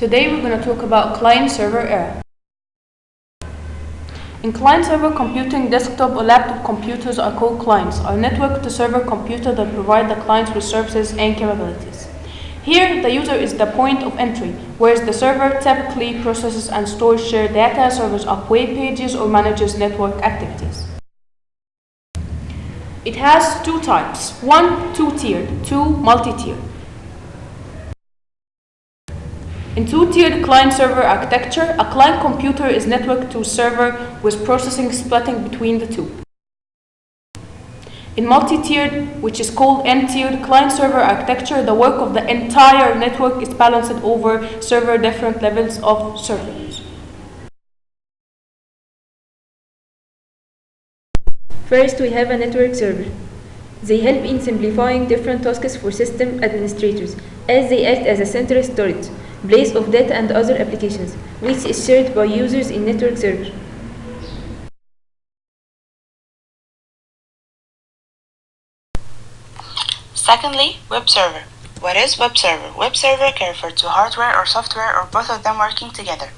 Today we're going to talk about client-server era. In client-server computing, desktop or laptop computers are called clients, are network-to-server computers that provide the clients with services and capabilities. Here, the user is the point of entry, whereas the server typically processes and stores shared data, serves up web pages, or manages network activities. It has two types: one, two-tiered, two, multi-tiered. In two-tiered client-server architecture, a client computer is networked to server with processing splitting between the two. In multi-tiered, which is called n-tiered client-server architecture, the work of the entire network is balanced over several different levels of servers. First, we have a network server. They help in simplifying different tasks for system administrators, as they act as a central storage place of data and other applications, which is shared by users in network server. Secondly, web server. What is web server? Web server can refer to hardware or software or both of them working together.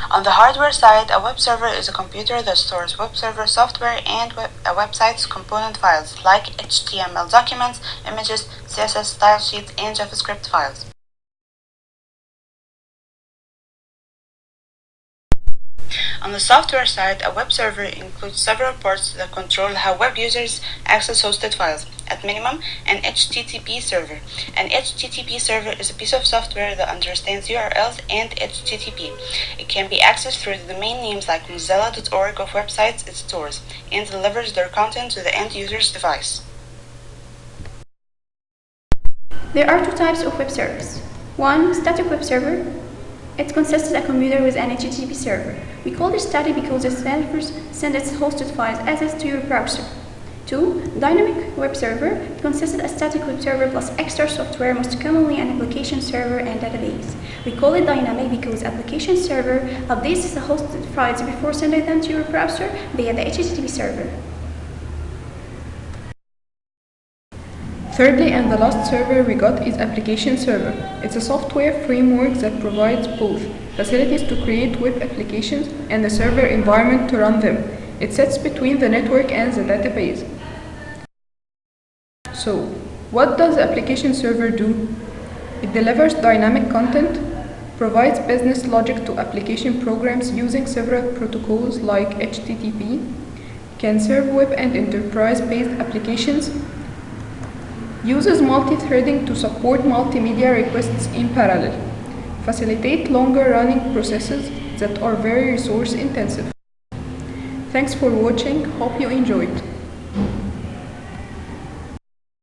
On the hardware side, a web server is a computer that stores web server software and a website's component files like HTML documents, images, CSS style sheets, and JavaScript files. On the software side, a web server includes several parts that control how web users access hosted files. At minimum, an HTTP server. An HTTP server is a piece of software that understands URLs and HTTP. It can be accessed through the domain names like Mozilla.org of websites it stores, and delivers their content to the end user's device. There are two types of web servers. One, static web server. It consists of a computer with an HTTP server. We call it static because the server sends its hosted files as to your browser. 2. Dynamic web server. It consists of a static web server plus extra software, most commonly an application server and database. We call it dynamic because application server updates the hosted files before sending them to your browser via the HTTP server. Thirdly, and the last server we got is application server. It's a software framework that provides both facilities to create web applications and the server environment to run them. It sits between the network and the database. So, what does the application server do? It delivers dynamic content, provides business logic to application programs using several protocols like HTTP, can serve web and enterprise-based applications, uses multi-threading to support multimedia requests in parallel, facilitate longer running processes that are very resource intensive. Thanks for watching, hope you enjoyed.